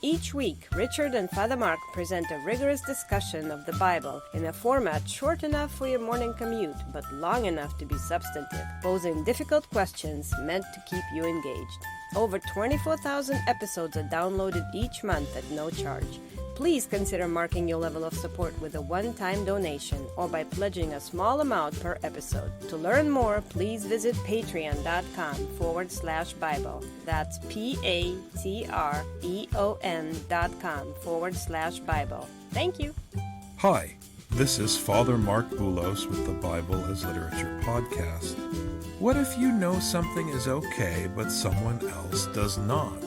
Each week, Richard and Father Mark present a rigorous discussion of the Bible in a format short enough for your morning commute, but long enough to be substantive, posing difficult questions meant to keep you engaged. Over 24,000 episodes are downloaded each month at no charge. Please consider marking your level of support with a one-time donation or by pledging a small amount per episode. To learn more, please visit patreon.com/Bible. That's patreon.com/Bible. Thank you. Hi, this is Father Mark Boulos with the Bible as Literature podcast. What if you know something is okay, but someone else does not?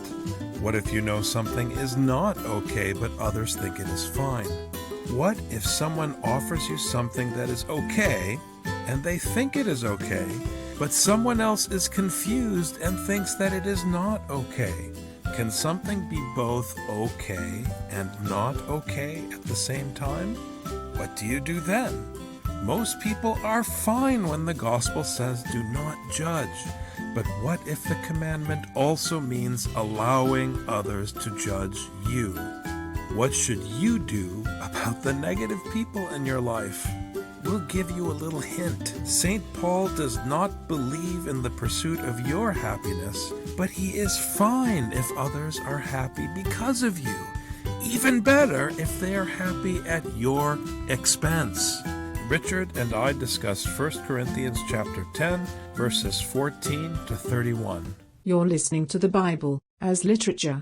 What if you know something is not okay, but others think it is fine? What if someone offers you something that is okay, and they think it is okay, but someone else is confused and thinks that it is not okay? Can something be both okay and not okay at the same time? What do you do then? Most people are fine when the gospel says do not judge. But what if the commandment also means allowing others to judge you? What should you do about the negative people in your life? We'll give you a little hint. St. Paul does not believe in the pursuit of your happiness, but he is fine if others are happy because of you. Even better if they are happy at your expense. Richard and I discuss 1 Corinthians chapter 10, verses 14 to 31. You're listening to the Bible as Literature.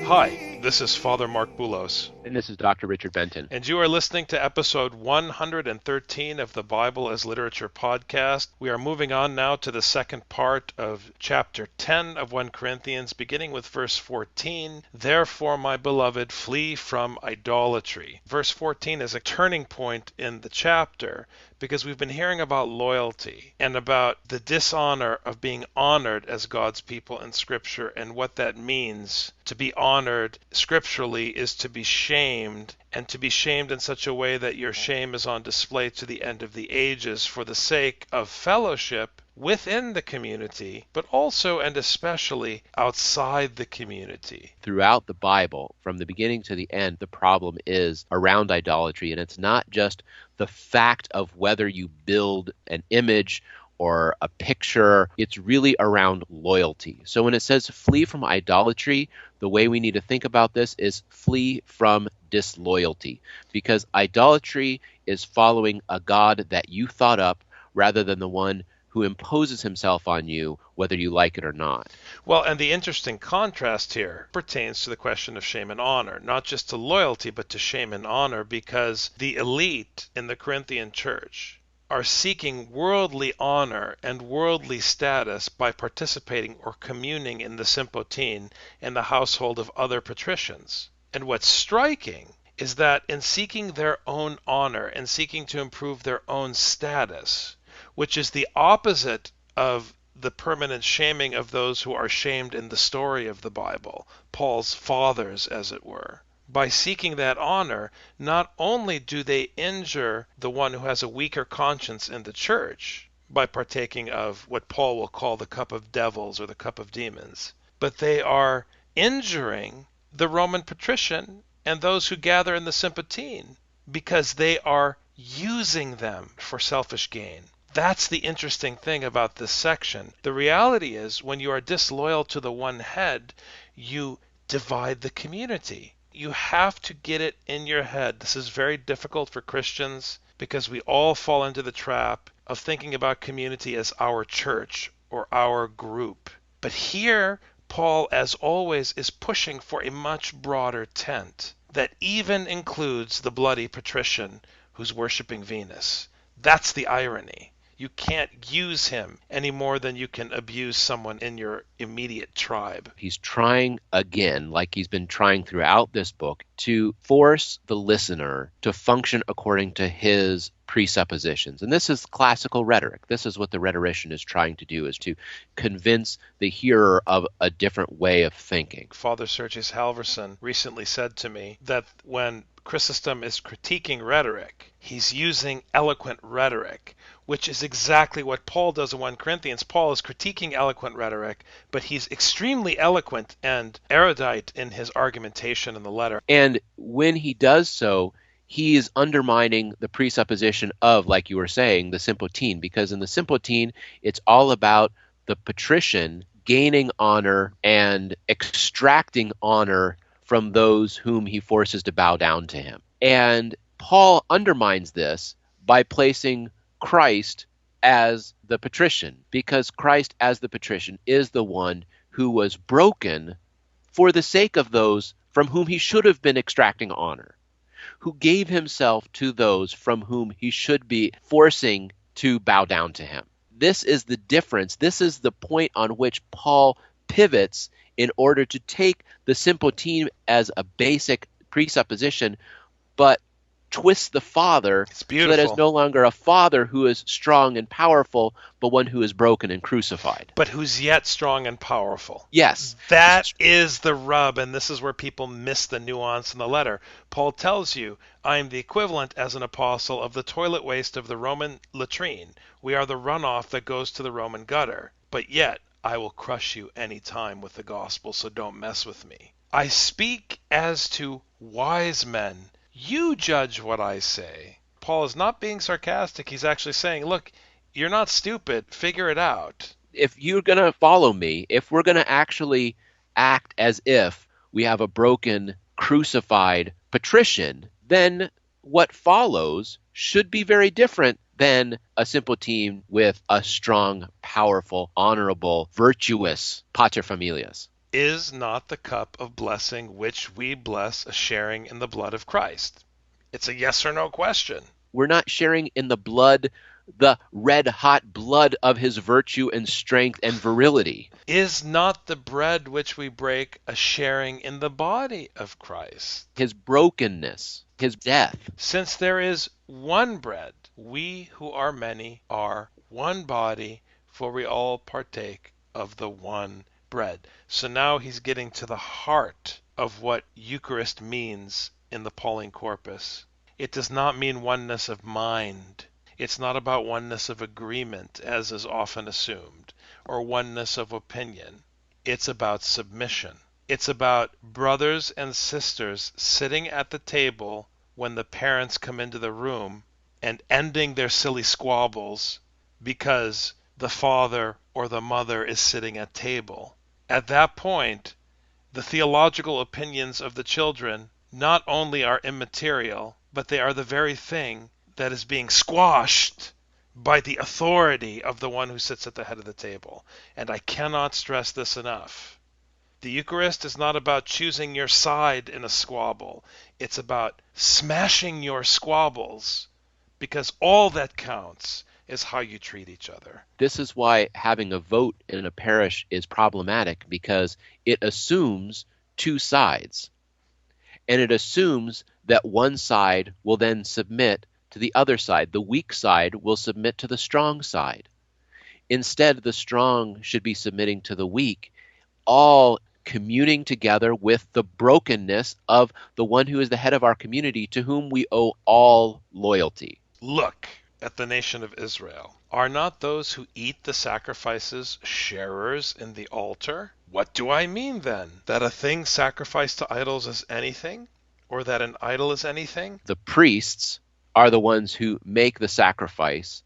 Hi, this is Father Mark Boulos. And this is Dr. Richard Benton. And you are listening to episode 113 of the Bible as Literature podcast. We are moving on now to the second part of chapter 10 of 1 Corinthians, beginning with verse 14. Therefore, my beloved, flee from idolatry. Verse 14 is a turning point in the chapter because we've been hearing about loyalty and about the dishonor of being honored as God's people in Scripture, and what that means. To be honored scripturally is to be shamed, and to be shamed in such a way that your shame is on display to the end of the ages for the sake of fellowship within the community, but also and especially outside the community. Throughout the Bible, from the beginning to the end, the problem is around idolatry, and it's not just the fact of whether you build an image or a picture. It's really around loyalty. So when it says flee from idolatry, the way we need to think about this is flee from disloyalty, because idolatry is following a God that you thought up rather than the one who imposes himself on you, whether you like it or not. Well, and the interesting contrast here pertains to the question of shame and honor, not just to loyalty, but to shame and honor, because the elite in the Corinthian church are seeking worldly honor and worldly status by participating or communing in the sympotine in the household of other patricians. And what's striking is that in seeking their own honor and seeking to improve their own status, which is the opposite of the permanent shaming of those who are shamed in the story of the Bible, Paul's fathers, as it were. By seeking that honor, not only do they injure the one who has a weaker conscience in the church by partaking of what Paul will call the cup of devils or the cup of demons, but they are injuring the Roman patrician and those who gather in the sympotine because they are using them for selfish gain. That's the interesting thing about this section. The reality is, when you are disloyal to the one head, you divide the community. You have to get it in your head. This is very difficult for Christians because we all fall into the trap of thinking about community as our church or our group. But here, Paul, as always, is pushing for a much broader tent that even includes the bloody patrician who's worshiping Venus. That's the irony. You can't use him any more than you can abuse someone in your immediate tribe. He's trying again, like he's been trying throughout this book, to force the listener to function according to his presuppositions. And this is classical rhetoric. This is what the rhetorician is trying to do, is to convince the hearer of a different way of thinking. Father Sergius Halverson recently said to me that when Chrysostom is critiquing rhetoric. He's using eloquent rhetoric, which is exactly what Paul does in 1 Corinthians. Paul is critiquing eloquent rhetoric, but he's extremely eloquent and erudite in his argumentation in the letter. And when he does so, he is undermining the presupposition of, like you were saying, the Sympotine, because in the Sympotine, it's all about the patrician gaining honor and extracting honor from those whom he forces to bow down to him. And Paul undermines this by placing Christ as the patrician, because Christ as the patrician is the one who was broken for the sake of those from whom he should have been extracting honor, who gave himself to those from whom he should be forcing to bow down to him. This is the difference. This is the point on which Paul pivots in order to take the Sympotine as a basic presupposition, but twist the Father so that it's no longer a Father who is strong and powerful, but one who is broken and crucified. But who's yet strong and powerful. Yes. That is the rub, and this is where people miss the nuance in the letter. Paul tells you, I am the equivalent as an apostle of the toilet waste of the Roman latrine. We are the runoff that goes to the Roman gutter. But yet, I will crush you any time with the gospel, so don't mess with me. I speak as to wise men. You judge what I say. Paul is not being sarcastic. He's actually saying, look, you're not stupid. Figure it out. If you're going to follow me, if we're going to actually act as if we have a broken, crucified patrician, then what follows should be very different than a Sympotine with a strong, powerful, honorable, virtuous paterfamilias. Is not the cup of blessing which we bless a sharing in the blood of Christ? It's a yes or no question. We're not sharing in the blood, the red-hot blood of his virtue and strength and virility. Is not the bread which we break a sharing in the body of Christ? His brokenness, his death. Since there is one bread, we who are many are one body, for we all partake of the one bread. So now he's getting to the heart of what Eucharist means in the Pauline corpus. It does not mean oneness of mind. It's not about oneness of agreement, as is often assumed, or oneness of opinion. It's about submission. It's about brothers and sisters sitting at the table when the parents come into the room and ending their silly squabbles because the father or the mother is sitting at table. At that point, the theological opinions of the children not only are immaterial, but they are the very thing that is being squashed by the authority of the one who sits at the head of the table. And I cannot stress this enough. The Eucharist is not about choosing your side in a squabble. It's about smashing your squabbles, because all that counts is how you treat each other. This is why having a vote in a parish is problematic, because it assumes two sides. And it assumes that one side will then submit to the other side. The weak side will submit to the strong side. Instead, the strong should be submitting to the weak, all communing together with the brokenness of the one who is the head of our community, to whom we owe all loyalty. Look at the nation of Israel. Are not those who eat the sacrifices sharers in the altar? What do I mean then? That a thing sacrificed to idols is anything? Or that an idol is anything? The priests are the ones who make the sacrifice,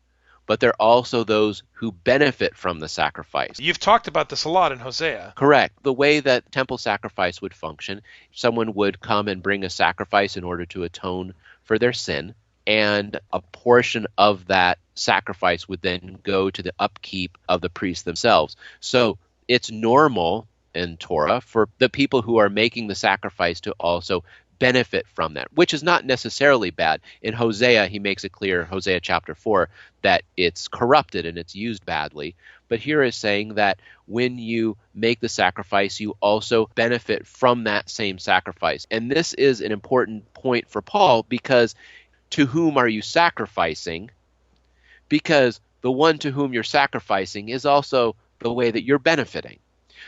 but they're also those who benefit from the sacrifice. You've talked about this a lot in Hosea. Correct. The way that temple sacrifice would function, someone would come and bring a sacrifice in order to atone for their sin, and a portion of that sacrifice would then go to the upkeep of the priests themselves. So it's normal in Torah for the people who are making the sacrifice to also benefit from that, which is not necessarily bad. In Hosea, he makes it clear, Hosea chapter 4, that it's corrupted and it's used badly. But here is saying that when you make the sacrifice, you also benefit from that same sacrifice. And this is an important point for Paul, because to whom are you sacrificing? Because the one to whom you're sacrificing is also the way that you're benefiting.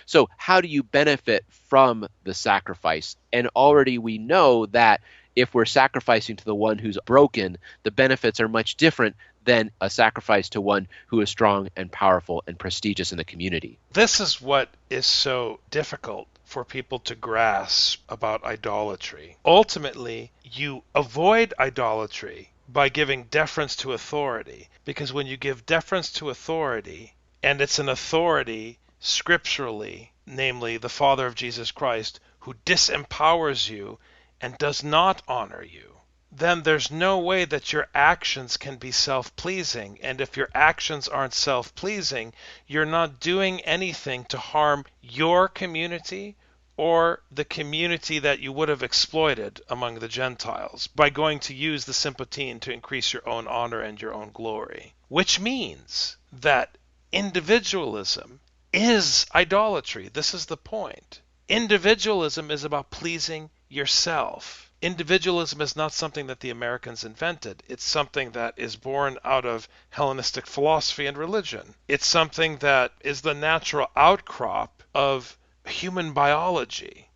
So how do you benefit from the sacrifice? And already we know that if we're sacrificing to the one who's broken, the benefits are much different than a sacrifice to one who is strong and powerful and prestigious in the community. This is what is so difficult for people to grasp about idolatry. Ultimately, you avoid idolatry by giving deference to authority, because when you give deference to authority, and it's an authority scripturally, namely the Father of Jesus Christ, who disempowers you and does not honor you, then there's no way that your actions can be self-pleasing. And if your actions aren't self-pleasing, you're not doing anything to harm your community or the community that you would have exploited among the Gentiles by going to use the sympatine to increase your own honor and your own glory. Which means that individualism is idolatry. This is the point. Individualism is about pleasing yourself. Individualism is not something that the Americans invented. It's something that is born out of Hellenistic philosophy and religion. It's something that is the natural outcrop of human biology.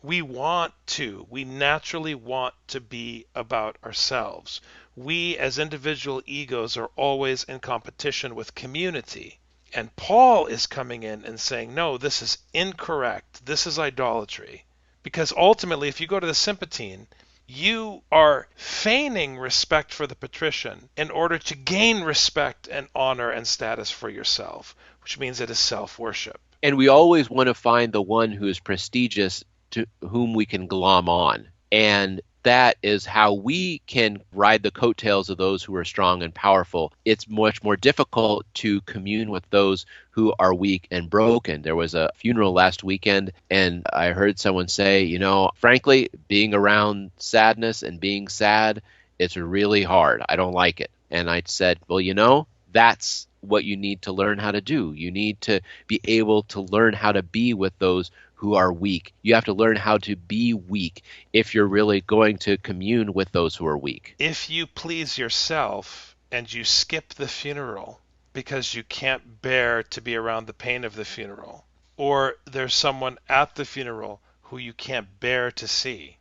We naturally want to be about ourselves. We as individual egos are always in competition with community. And Paul is coming in and saying, no, this is incorrect. This is idolatry. Because ultimately, if you go to the sympatine, you are feigning respect for the patrician in order to gain respect and honor and status for yourself, which means it is self-worship. And we always want to find the one who is prestigious to whom we can glom on. And that is how we can ride the coattails of those who are strong and powerful. It's much more difficult to commune with those who are weak and broken. There was a funeral last weekend, and I heard someone say, frankly, being around sadness and being sad, it's really hard. I don't like it. And I said, well, that's what you need to learn how to do. You need to be able to learn how to be with those who are weak. You have to learn how to be weak if you're really going to commune with those who are weak. If you please yourself and you skip the funeral because you can't bear to be around the pain of the funeral, or there's someone at the funeral who you can't bear to see,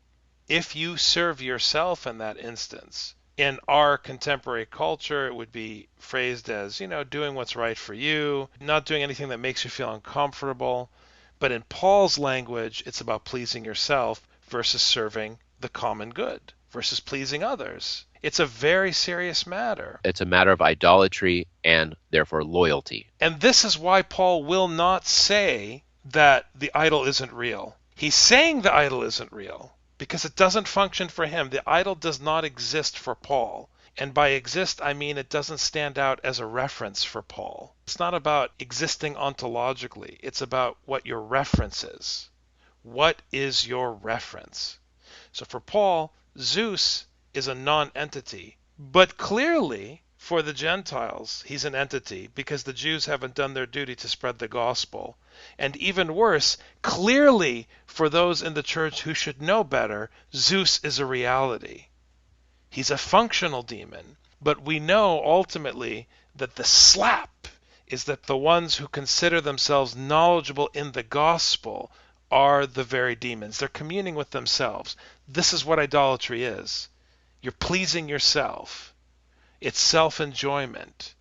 if you serve yourself in that instance, in our contemporary culture, it would be phrased as, doing what's right for you, not doing anything that makes you feel uncomfortable. But in Paul's language, it's about pleasing yourself versus serving the common good, versus pleasing others. It's a very serious matter. It's a matter of idolatry and therefore loyalty. And this is why Paul will not say that the idol isn't real. He's saying the idol isn't real because it doesn't function for him. The idol does not exist for Paul. And by exist, I mean it doesn't stand out as a reference for Paul. It's not about existing ontologically. It's about what your reference is. What is your reference? So for Paul, Zeus is a non-entity. But clearly, for the Gentiles, he's an entity because the Jews haven't done their duty to spread the gospel. And even worse, clearly, for those in the church who should know better, Zeus is a reality. He's a functional demon, but we know ultimately that the slap is that the ones who consider themselves knowledgeable in the gospel are the very demons. They're communing with themselves. This is what idolatry is. You're pleasing yourself. It's self-enjoyment.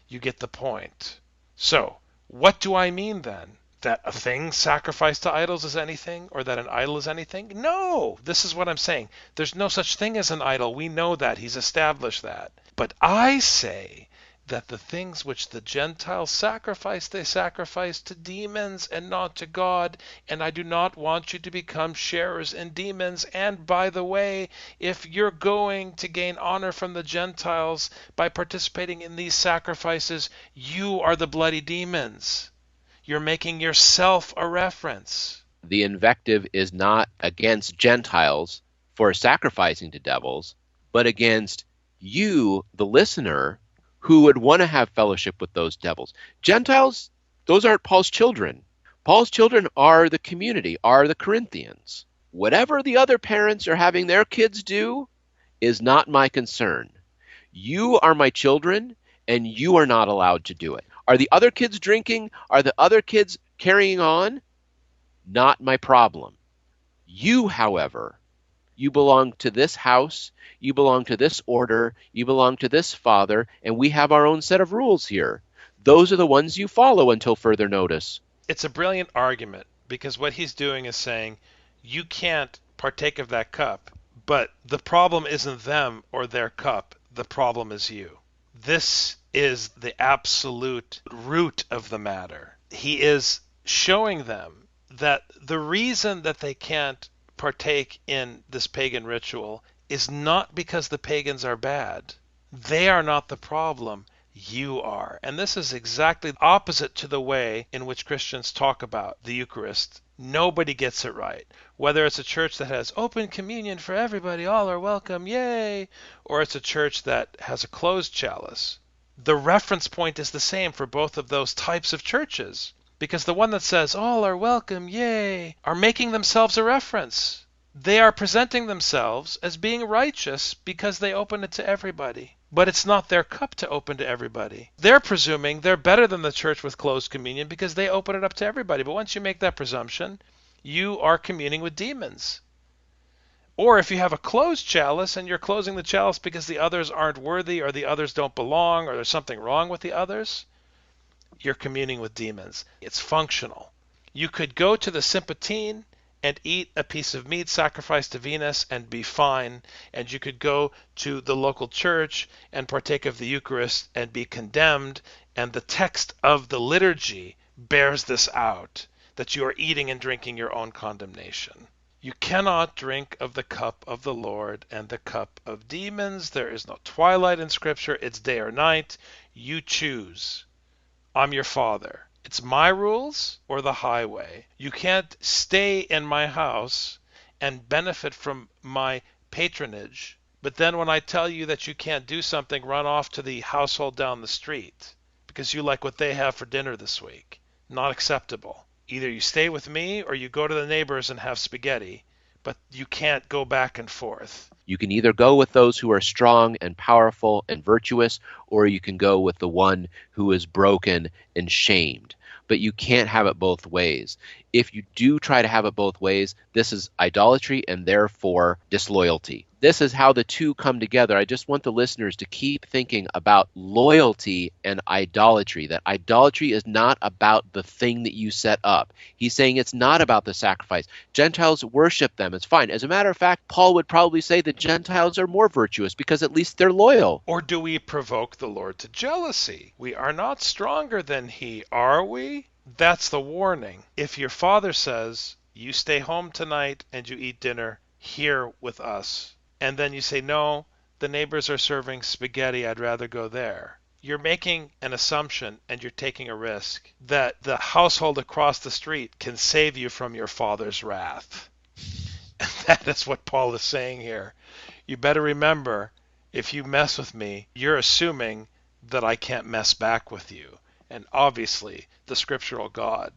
You get the point. So, what do I mean then? That a thing sacrificed to idols is anything, or that an idol is anything? No! This is what I'm saying. There's no such thing as an idol. We know that. He's established that. But I say that the things which the Gentiles sacrifice, they sacrifice to demons and not to God. And I do not want you to become sharers in demons. And by the way, if you're going to gain honor from the Gentiles by participating in these sacrifices, you are the bloody demons. You're making yourself a reference. The invective is not against Gentiles for sacrificing to devils, but against you, the listener, who would want to have fellowship with those devils. Gentiles, those aren't Paul's children. Paul's children are the community, are the Corinthians. Whatever the other parents are having their kids do is not my concern. You are my children, and you are not allowed to do it. Are the other kids drinking? Are the other kids carrying on? Not my problem. You, however, You belong to this house, you belong to this order, you belong to this father, and we have our own set of rules here. Those are the ones you follow until further notice. It's a brilliant argument because what he's doing is saying you can't partake of that cup, but the problem isn't them or their cup. The problem is you. This is the absolute root of the matter. He is showing them that the reason that they can't partake in this pagan ritual is not because the pagans are bad. They are not the problem. You are. And this is exactly opposite to the way in which Christians talk about the Eucharist. Nobody gets it right. Whether it's a church that has open communion for everybody, all are welcome, yay, or it's a church that has a closed chalice. The reference point is the same for both of those types of churches, because the one that says all are welcome, yay, are making themselves a reference. They are presenting themselves as being righteous because they open it to everybody. But it's not their cup to open to everybody. They're presuming they're better than the church with closed communion because they open it up to everybody. But once you make that presumption, you are communing with demons. Or if you have a closed chalice and you're closing the chalice because the others aren't worthy or the others don't belong or there's something wrong with the others, you're communing with demons. It's functional. You could go to the Sympatine and eat a piece of meat sacrificed to Venus and be fine, and you could go to the local church and partake of the Eucharist and be condemned, and the text of the liturgy bears this out, that you are eating and drinking your own condemnation. You cannot drink of the cup of the Lord and the cup of demons. There is no twilight in Scripture. It's day or night. You choose. I'm your father. It's my rules or the highway. You can't stay in my house and benefit from my patronage, but then when I tell you that you can't do something, run off to the household down the street because you like what they have for dinner this week. Not acceptable. Either you stay with me or you go to the neighbors and have spaghetti, but you can't go back and forth. You can either go with those who are strong and powerful and virtuous, or you can go with the one who is broken and shamed. But you can't have it both ways. If you do try to have it both ways, this is idolatry and therefore disloyalty. This is how the two come together. I just want the listeners to keep thinking about loyalty and idolatry, that idolatry is not about the thing that you set up. He's saying it's not about the sacrifice. Gentiles worship them. It's fine. As a matter of fact, Paul would probably say that Gentiles are more virtuous because at least they're loyal. Or do we provoke the Lord to jealousy? We are not stronger than he, are we? That's the warning. If your father says, you stay home tonight and you eat dinner here with us, and then you say, no, the neighbors are serving spaghetti, I'd rather go there. You're making an assumption and you're taking a risk that the household across the street can save you from your father's wrath. And that is what Paul is saying here. You better remember, if you mess with me, you're assuming that I can't mess back with you. And obviously, the scriptural God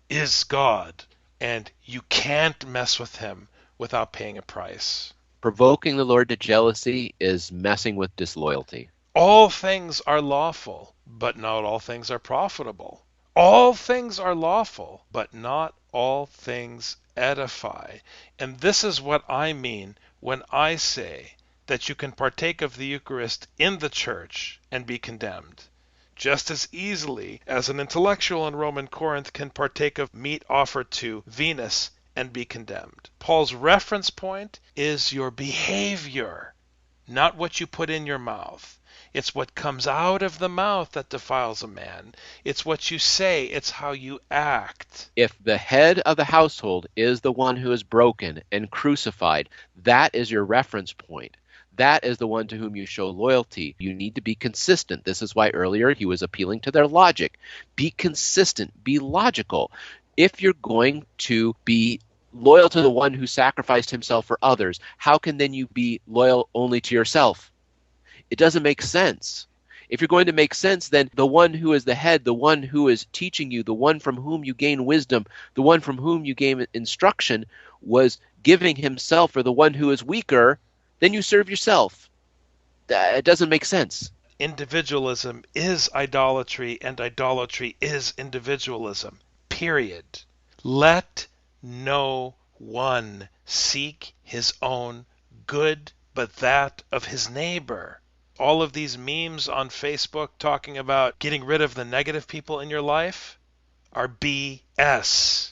is God, and you can't mess with him without paying a price. Provoking the Lord to jealousy is messing with disloyalty. All things are lawful, but not all things are profitable. All things are lawful, but not all things edify. And this is what I mean when I say that you can partake of the Eucharist in the church and be condemned, just as easily as an intellectual in Roman Corinth can partake of meat offered to Venus and be condemned. Paul's reference point is your behavior, not what you put in your mouth. It's what comes out of the mouth that defiles a man. It's what you say. It's how you act. If the head of the household is the one who is broken and crucified, that is your reference point. That is the one to whom you show loyalty. You need to be consistent. This is why earlier he was appealing to their logic. Be consistent. Be logical. If you're going to be loyal to the one who sacrificed himself for others, how can then you be loyal only to yourself? It doesn't make sense. If you're going to make sense, then the one who is the head, the one who is teaching you, the one from whom you gain wisdom, the one from whom you gain instruction was giving himself for the one who is weaker, then you serve yourself. It doesn't make sense. Individualism is idolatry, and idolatry is individualism. Period. Let no one seek his own good but that of his neighbor. All of these memes on Facebook talking about getting rid of the negative people in your life are BS.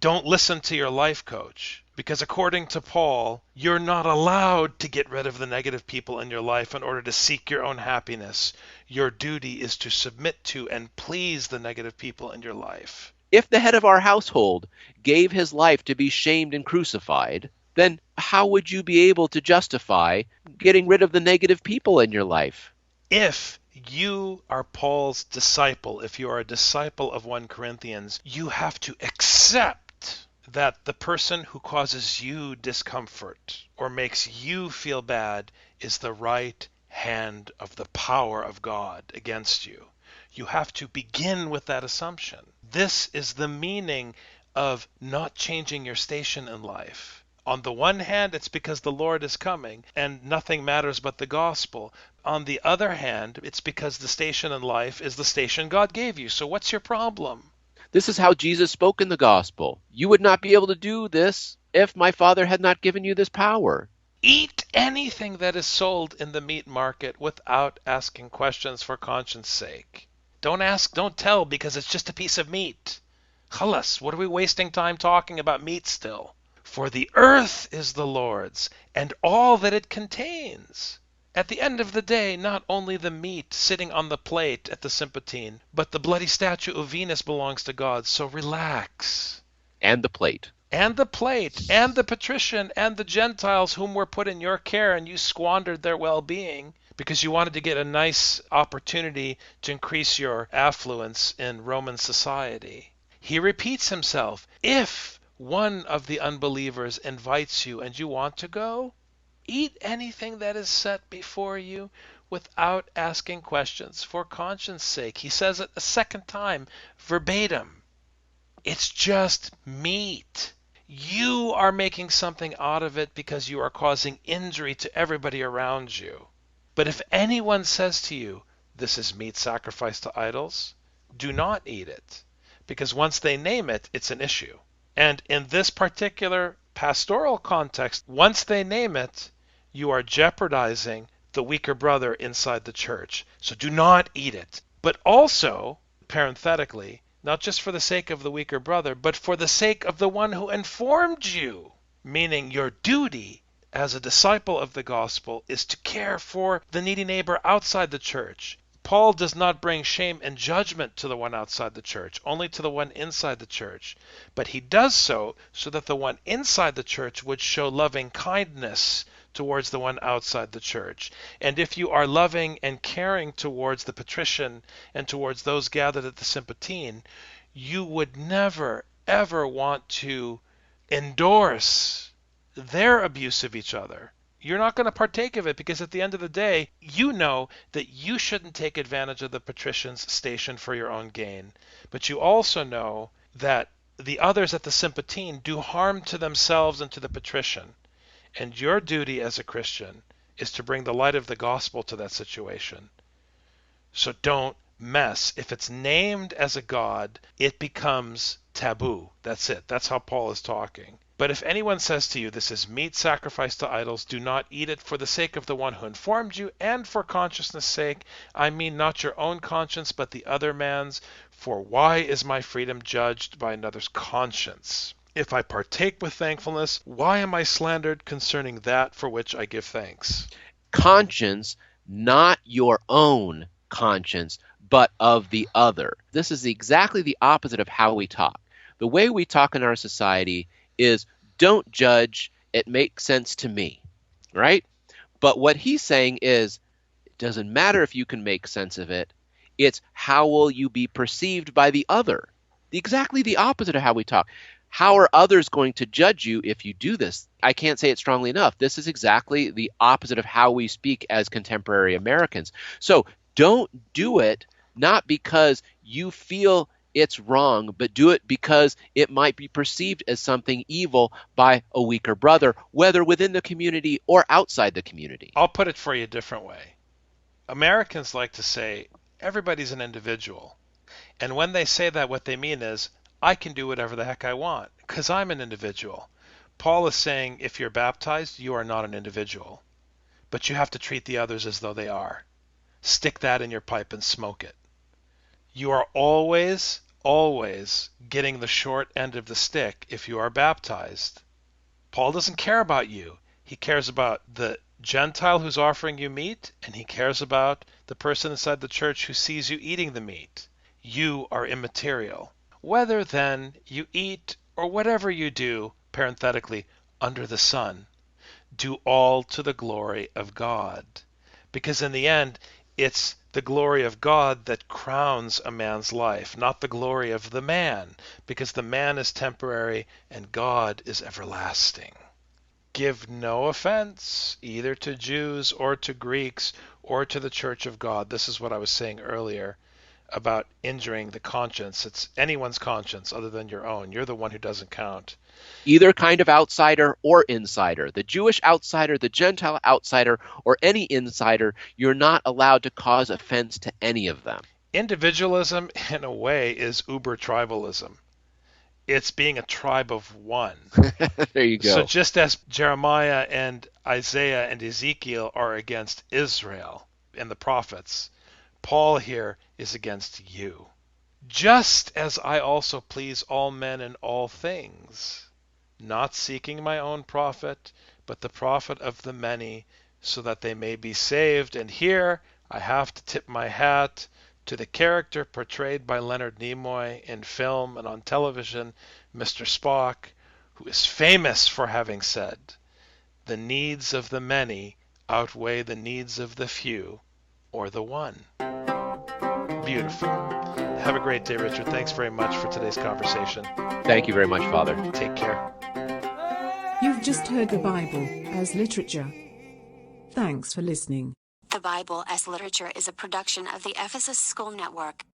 Don't listen to your life coach, because according to Paul, you're not allowed to get rid of the negative people in your life in order to seek your own happiness. Your duty is to submit to and please the negative people in your life. If the head of our household gave his life to be shamed and crucified, then how would you be able to justify getting rid of the negative people in your life? If you are Paul's disciple, if you are a disciple of 1 Corinthians, you have to accept that the person who causes you discomfort or makes you feel bad is the right hand of the power of God against you. You have to begin with that assumption. This is the meaning of not changing your station in life. On the one hand, it's because the Lord is coming and nothing matters but the gospel. On the other hand, it's because the station in life is the station God gave you. So what's your problem? This is how Jesus spoke in the gospel. You would not be able to do this if my Father had not given you this power. Eat anything that is sold in the meat market without asking questions for conscience sake. Don't ask, don't tell, because it's just a piece of meat. Khalas, what are we wasting time talking about meat still? For the earth is the Lord's, and all that it contains. At the end of the day, not only the meat sitting on the plate at the Sympatine, but the bloody statue of Venus belongs to God, so relax. And the plate. And the plate, and the patrician, and the Gentiles whom were put in your care, and you squandered their well-being because you wanted to get a nice opportunity to increase your affluence in Roman society. He repeats himself. If one of the unbelievers invites you and you want to go, eat anything that is set before you without asking questions for conscience sake. He says it a second time, verbatim. It's just meat. You are making something out of it because you are causing injury to everybody around you. But if anyone says to you, this is meat sacrificed to idols, do not eat it, because once they name it, it's an issue. And in this particular pastoral context, once they name it, you are jeopardizing the weaker brother inside the church. So do not eat it. But also, parenthetically, not just for the sake of the weaker brother, but for the sake of the one who informed you. Meaning your duty as a disciple of the gospel is to care for the needy neighbor outside the church. Paul does not bring shame and judgment to the one outside the church, only to the one inside the church. But he does so that the one inside the church would show loving kindness towards the one outside the church. And if you are loving and caring towards the patrician and towards those gathered at the Sympatine, you would never, ever want to endorse their abuse of each other. You're not going to partake of it because at the end of the day, you know that you shouldn't take advantage of the patrician's station for your own gain. But you also know that the others at the Sympatine do harm to themselves and to the patrician. And your duty as a Christian is to bring the light of the gospel to that situation. So don't mess. If it's named as a god, it becomes taboo. That's it. That's how Paul is talking. But if anyone says to you, this is meat sacrificed to idols, do not eat it for the sake of the one who informed you and for consciousness' sake. I mean not your own conscience, but the other man's. For why is my freedom judged by another's conscience? If I partake with thankfulness, why am I slandered concerning that for which I give thanks? Conscience, not your own conscience, but of the other. This is exactly the opposite of how we talk. The way we talk in our society is don't judge, it makes sense to me, right? But what he's saying is it doesn't matter if you can make sense of it, it's how will you be perceived by the other. Exactly the opposite of how we talk. How are others going to judge you if you do this? I can't say it strongly enough. This is exactly the opposite of how we speak as contemporary Americans. So don't do it not because you feel it's wrong, but do it because it might be perceived as something evil by a weaker brother, whether within the community or outside the community. I'll put it for you a different way. Americans like to say everybody's an individual. And when they say that, what they mean is, I can do whatever the heck I want because I'm an individual. Paul is saying if you're baptized, you are not an individual, but you have to treat the others as though they are. Stick that in your pipe and smoke it. You are always, always getting the short end of the stick if you are baptized. Paul doesn't care about you. He cares about the Gentile who's offering you meat, and he cares about the person inside the church who sees you eating the meat. You are immaterial. Whether then you eat or whatever you do, parenthetically, under the sun, do all to the glory of God. Because in the end, it's the glory of God that crowns a man's life, not the glory of the man, because the man is temporary and God is everlasting. Give no offense either to Jews or to Greeks or to the church of God. This is what I was saying earlier about injuring the conscience. It's anyone's conscience other than your own. You're the one who doesn't count. Either kind of outsider or insider, the Jewish outsider, the Gentile outsider, or any insider, you're not allowed to cause offense to any of them. Individualism, in a way, is uber tribalism. It's being a tribe of one. There you go. So just as Jeremiah and Isaiah and Ezekiel are against Israel and the prophets, Paul here is against you. Just as I also please all men in all things, not seeking my own profit, but the profit of the many, so that they may be saved. And here I have to tip my hat to the character portrayed by Leonard Nimoy in film and on television, Mr. Spock, who is famous for having said, "The needs of the many outweigh the needs of the few or the one." Beautiful. Have a great day, Richard. Thanks very much for today's conversation. Thank you very much, Father. Take care. You've just heard the Bible as literature. Thanks for listening. The Bible as Literature is a production of the Ephesus School Network.